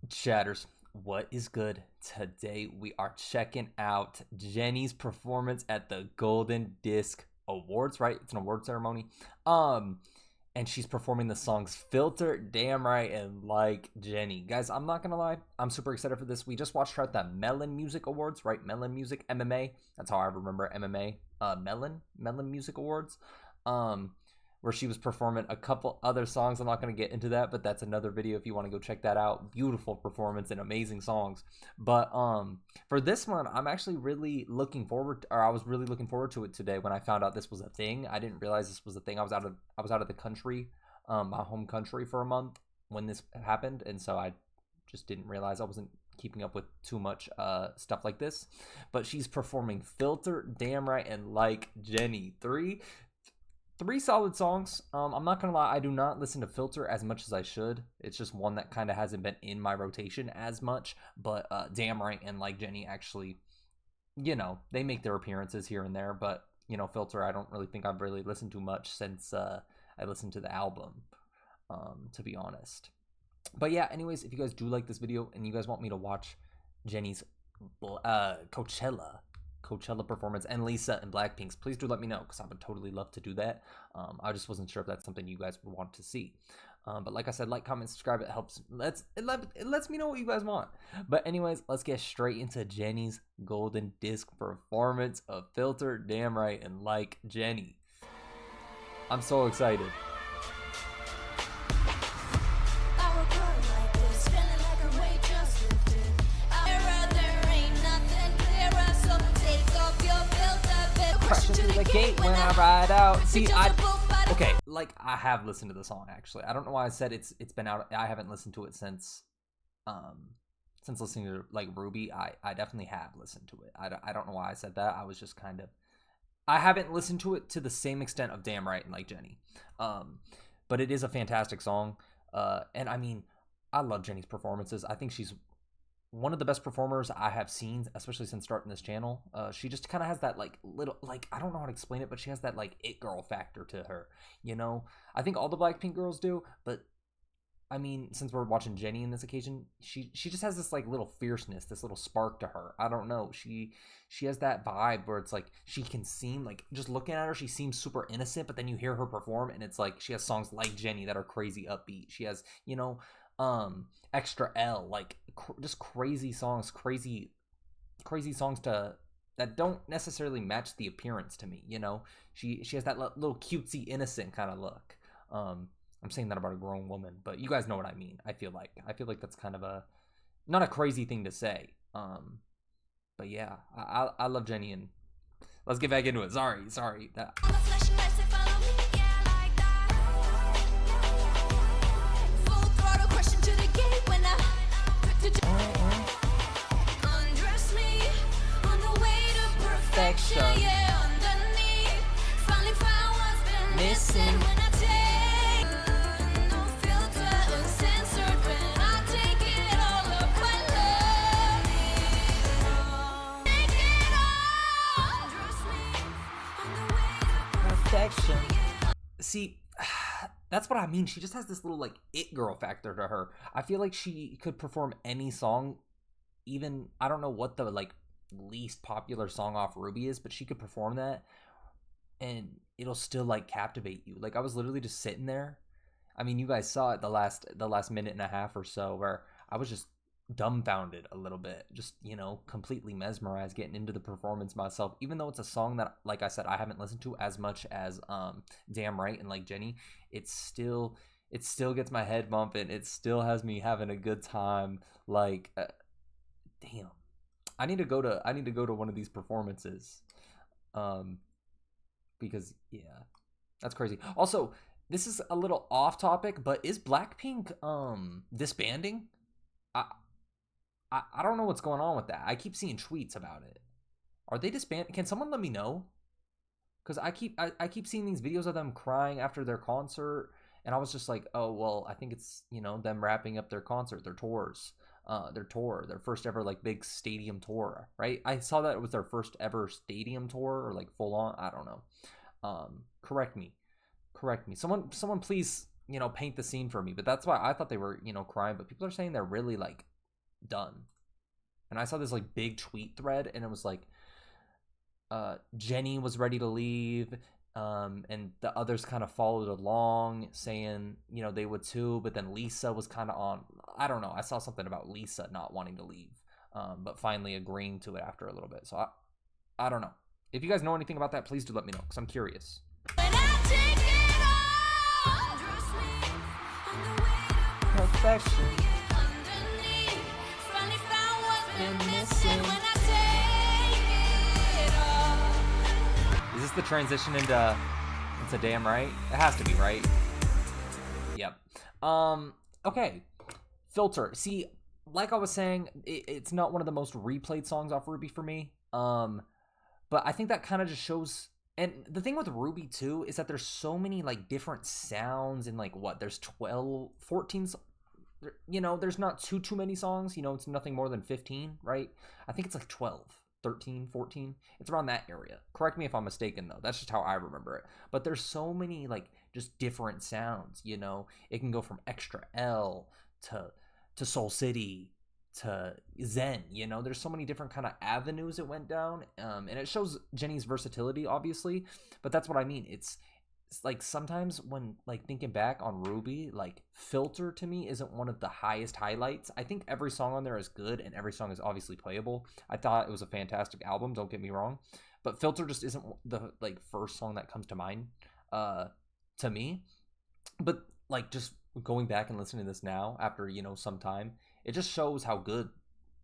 Chatters, what is good? Today we are checking out Jennie's performance at the Golden Disc Awards, right? It's an award ceremony. Um, and she's performing the songs Filter, Damn Right, and Like Jennie. Guys, I'm not gonna lie, I'm super excited for this. We just watched her at the Melon Music Awards, right? Melon Music MMA. That's how I remember MMA. Melon Music Awards. Um, where she was performing a couple other songs. I'm not going to get into that, but that's another video if you want to go check that out. Beautiful performance and amazing songs. But for this one, I'm actually really looking forward to, or I was really looking forward to it today when I found out this was a thing. I didn't realize this was a thing. I was out of the country, my home country for a month when this happened, and so I just didn't realize I wasn't keeping up with too much stuff like this. But she's performing Filter, Damn Right, and Like Jennie. Three solid songs. I'm not gonna lie, I do not listen to Filter as much as I should. It's just one that kind of hasn't been in my rotation as much. But Damn Right and Like Jennie actually, they make their appearances here and there. But Filter, I don't really think I've really listened to much since I listened to the album. To be honest. But yeah, anyways, if you guys do like this video and you guys want me to watch Jennie's Coachella performance and Lisa and Blackpink's, please do let me know because I would totally love to do that. I just wasn't sure if that's something you guys would want to see. But like I said, like, comment, subscribe. It helps. It lets me know what you guys want. But anyways, let's get straight into Jennie's Golden Disc performance of Filter, Damn Right, and Like Jennie. I'm so excited. Crashing through the gate when I ride out. See, okay, like, I have listened to the song actually. I don't know why I said it's been out. I haven't listened to it since listening to like Ruby. I definitely have listened to it. I don't know why I said that. I was just kind of, I haven't listened to it to the same extent of Damn Right and Like Jennie. But it is a fantastic song. And I mean, I love Jennie's performances. I think she's one of the best performers I have seen, especially since starting this channel. She just kind of has that like little, like, I don't know how to explain it, but she has that like it girl factor to her. I think all the Blackpink girls do, but I mean, since we're watching Jennie in this occasion, she just has this like little fierceness, this little spark to her. I don't know. She has that vibe where it's like she can seem like, just looking at her, she seems super innocent, but then you hear her perform and it's like she has songs like Jennie that are crazy upbeat. She has, Extra L, like just crazy songs, crazy songs to that don't necessarily match the appearance to me. She has that little cutesy innocent kind of look. I'm saying that about a grown woman, but you guys know what I mean. I feel like that's kind of a, not a crazy thing to say. But yeah, I love Jennie, and let's get back into it. Sorry. Missing. Perfection. See, that's what I mean. She just has this little like it girl factor to her. I feel like she could perform any song, even, I don't know what the like least popular song off Ruby is, but she could perform that and it'll still like captivate you. Like, I was literally just sitting there. I mean, you guys saw it the last minute and a half or so where I was just dumbfounded a little bit, just completely mesmerized getting into the performance myself, even though it's a song that, like I said, I haven't listened to as much as Damn Right and Like Jennie. It still gets my head bumping. It still has me having a good time. Like, damn, I need to go to one of these performances, because yeah, that's crazy. Also, this is a little off topic, but is Blackpink disbanding? I don't know what's going on with that. I keep seeing tweets about it. Are they disbanded? Can someone let me know? Because I keep seeing these videos of them crying after their concert, and I was just like, oh well, I think it's them wrapping up their concert, their tours, their first ever like big stadium tour, right? I saw that it was their first ever stadium tour, or like full on. I don't know. Correct me. Someone please paint the scene for me. But that's why I thought they were crying, but people are saying they're really like done. And I saw this like big tweet thread, and it was like, Jennie was ready to leave, and the others kind of followed along, saying, you know, they would too, but then Lisa was kind of on, I don't know, I saw something about Lisa not wanting to leave, but finally agreeing to it after a little bit. So I don't know. If you guys know anything about that, please do let me know, because I'm curious. Perfection. Is this the transition into Damn Right? It has to be, right? Yep. Okay. Filter. See, like I was saying, it's not one of the most replayed songs off Ruby for me. But I think that kind of just shows. And the thing with Ruby too is that there's so many like different sounds, and like what, there's 12, 14, you know, there's not too many songs, you know, it's nothing more than 15, right? I think it's like 12, 13, 14. It's around that area. Correct me if I'm mistaken though. That's just how I remember it. But there's so many like just different sounds, you know. It can go from Extra L to Soul City to Zen, you know. There's so many different kind of avenues it went down, and it shows Jennie's versatility, obviously. But that's what I mean. It's like sometimes when like thinking back on Ruby, like Filter to me isn't one of the highest highlights. I think every song on there is good, and every song is obviously playable. I thought it was a fantastic album, don't get me wrong, but Filter just isn't the like first song that comes to mind to me. But like just going back and listening to this now after, you know, some time, it just shows how good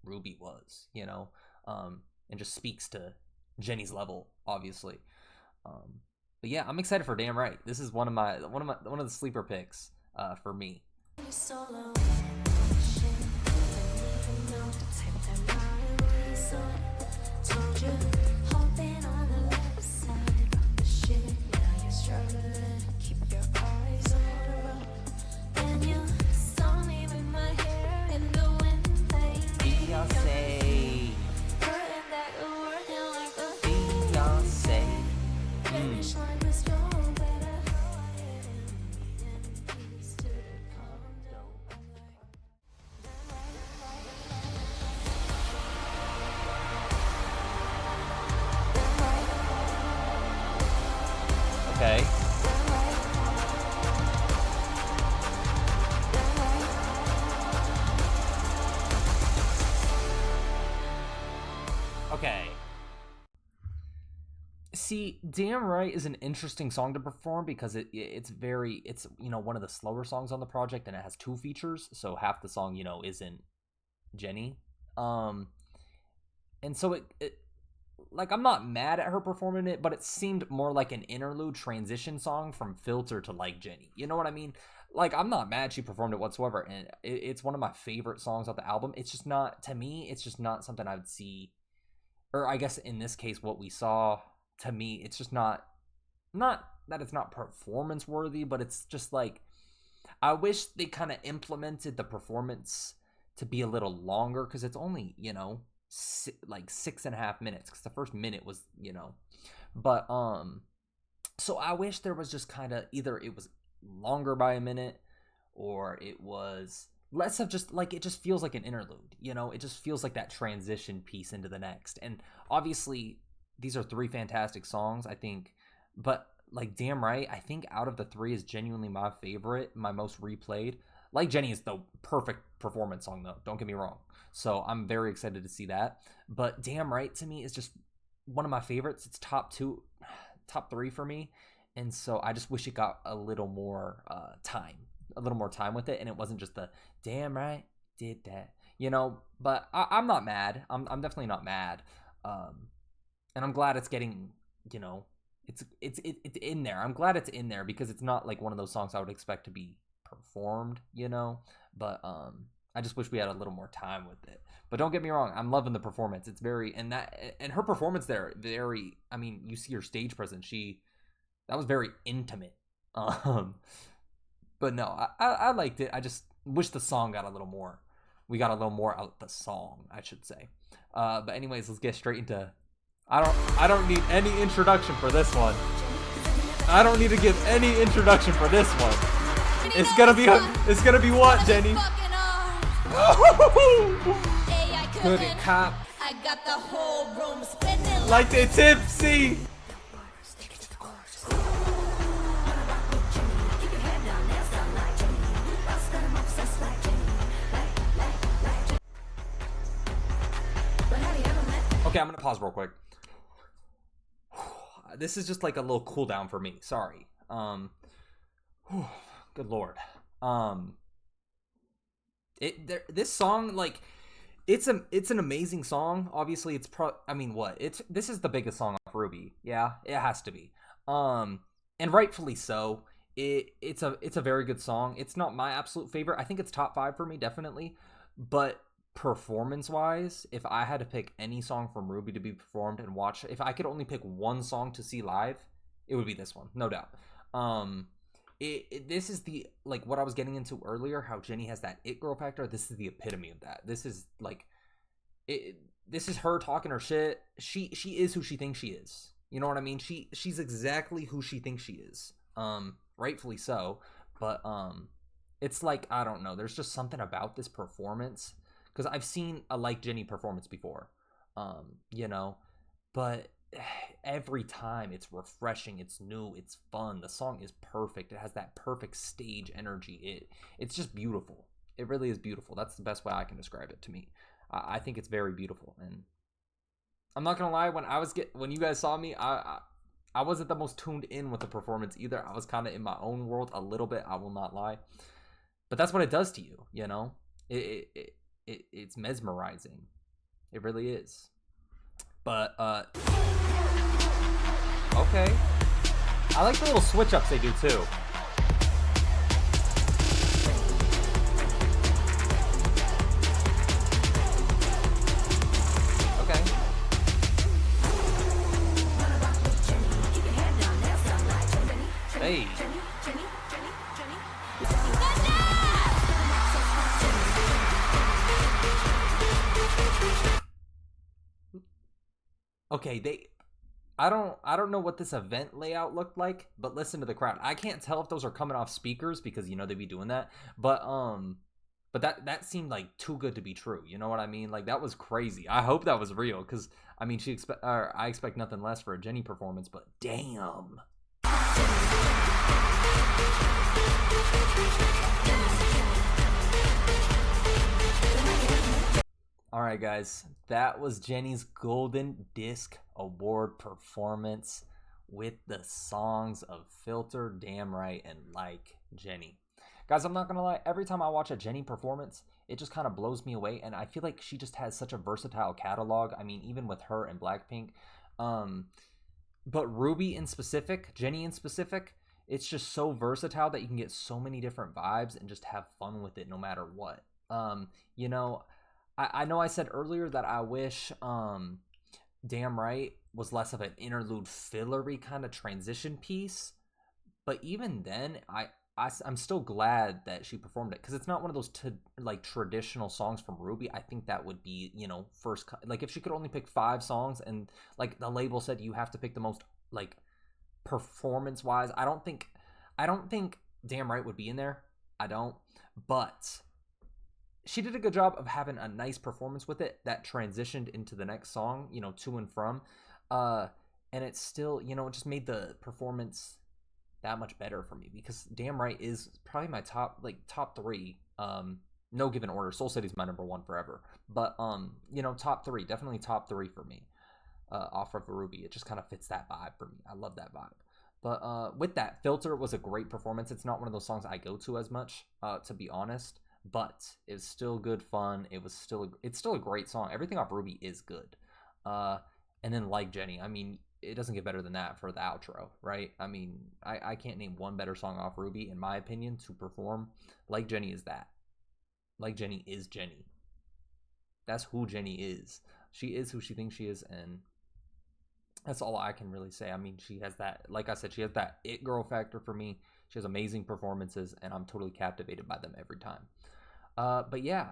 Ruby was, you know, and just speaks to Jennie's level, obviously. But yeah, I'm excited for Damn Right. This is one of the sleeper picks for me. Okay. Okay. See, Damn Right is an interesting song to perform because it's you know, one of the slower songs on the project, and it has 2 features, so half the song, you know, isn't Jennie. And so it like, I'm not mad at her performing it, but it seemed more like an interlude transition song from Filter to like Jennie. You know what I mean? Like, I'm not mad she performed it whatsoever, and it's one of my favorite songs off the album. It's just not, to me, it's just not something I would see, or I guess in this case, what we saw, to me, it's just not that it's not performance worthy, but it's just like, I wish they kind of implemented the performance to be a little longer, because it's only, you know, like 6.5 minutes, because the first minute was, you know, but so I wish there was just kind of either it was longer by a minute, or it was less of just like, it just feels like an interlude, you know. It just feels like that transition piece into the next. And obviously these are 3 fantastic songs, I think, but like Damn Right, I think out of the 3 is genuinely my favorite, my most replayed. Like Jennie is the perfect performance song though, don't get me wrong. So I'm very excited to see that. But Damn Right to me is just one of my favorites. It's top 3 for me. And so I just wish it got a little more time with it, and it wasn't just the Damn Right did that, you know. But I'm not mad. I'm definitely not mad. And I'm glad it's getting, you know, it's in there. I'm glad it's in there, because it's not like one of those songs I would expect to be performed, you know. But I just wish we had a little more time with it. But don't get me wrong, I'm loving the performance. It's very, and her performance there, very, I mean, you see her stage presence, that was very intimate. But no, I liked it. I just wish the song got a little more. We got a little more out the song, I should say. But anyways, let's get straight into. I don't need any introduction for this one. I don't need to give any introduction for this one. It's gonna be what, Jennie? Couldn't cop. I got the whole room spinning Like they tipsy. Okay, I'm gonna pause real quick. This is just like a little cool down for me. Sorry. Good lord. This song, like, it's an amazing song. Obviously, this is the biggest song off Ruby. Yeah, it has to be. And rightfully so. It's a very good song. It's not my absolute favorite. I think it's top 5 for me, definitely. But performance wise, if I had to pick any song from Ruby to be performed and watch, if I could only pick one song to see live, it would be this one, no doubt. This is the, like, what I was getting into earlier, how Jennie has that it girl factor. This is the epitome of that. This is like this is her talking her shit. She is who she thinks she is. You know what I mean? She's exactly who she thinks she is. Rightfully so. But it's like, I don't know, there's just something about this performance, because I've seen a like Jennie performance before, you know, but every time it's refreshing, it's new, it's fun. The song is perfect. It has that perfect stage energy. It's just beautiful. It really is beautiful. That's the best way I can describe it to me. I think it's very beautiful, and I'm not gonna lie. When you guys saw me, I wasn't the most tuned in with the performance either. I was kind of in my own world a little bit. I will not lie, but that's what it does to you. You know, it's mesmerizing. It really is. But okay, I like the little switch ups they do too. Okay. Hey. Okay, I don't know what this event layout looked like, but listen to the crowd. I can't tell if those are coming off speakers, because you know they'd be doing that. But that seemed like too good to be true. You know what I mean? Like, that was crazy. I hope that was real, because I mean, I expect nothing less for a Jennie performance, but damn. Alright guys, that was Jennie's Golden Disc Award performance with the songs of Filter, Damn Right, and Like Jennie. Guys, I'm not gonna lie, every time I watch a Jennie performance, it just kind of blows me away, and I feel like she just has such a versatile catalog. I mean, even with her and BLACKPINK. But Ruby in specific, Jennie in specific, it's just so versatile that you can get so many different vibes and just have fun with it no matter what. You know, I know I said earlier that I wish Damn Right was less of an interlude fillery kind of transition piece, but even then, I'm still glad that she performed it, because it's not one of those like traditional songs from Ruby. I think that would be, you know, like if she could only pick 5 songs and like the label said you have to pick the most, like, performance wise, I don't think Damn Right would be in there. I don't, but she did a good job of having a nice performance with it that transitioned into the next song, you know, to and from. And it's still, you know, it just made the performance that much better for me, because Damn Right is probably my top 3. No given order. Soul City's my number 1 forever. But you know, top 3, definitely top 3 for me. Off of Ruby. It just kind of fits that vibe for me. I love that vibe. But with that, Filter was a great performance. It's not one of those songs I go to as much, to be honest. But it's still good fun. It's still a great song. Everything off Ruby is good. And then Like Jennie, I mean, it doesn't get better than that for the outro, right? I mean, I can't name one better song off Ruby, in my opinion, to perform. Like Jennie is that. Like Jennie is Jennie. That's who Jennie is. She is who she thinks she is, and that's all I can really say. I mean, she has that, like I said, she has that it girl factor for me. She has amazing performances, and I'm totally captivated by them every time. But yeah,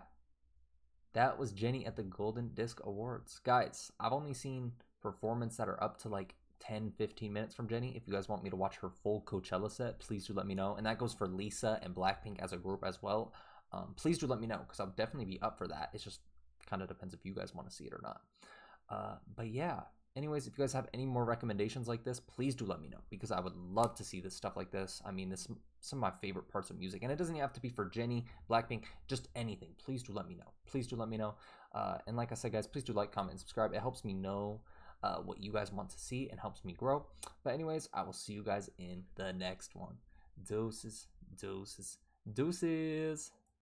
that was Jennie at the Golden Disc Awards. Guys, I've only seen performances that are up to like 10-15 minutes from Jennie. If you guys want me to watch her full Coachella set, please do let me know. And that goes for Lisa and BLACKPINK as a group as well. Please do let me know because I'll definitely be up for that. It's just kind of depends if you guys want to see it or not. But yeah, anyways, if you guys have any more recommendations like this, please do let me know because I would love to see this stuff like this. I mean, this some of my favorite parts of music, and it doesn't have to be for Jennie, Blackpink, just anything. Please do let me know. Please do let me know. And like I said, guys, please do like, comment, and subscribe. It helps me know what you guys want to see and helps me grow. But anyways, I will see you guys in the next one. Deuces, deuces, deuces.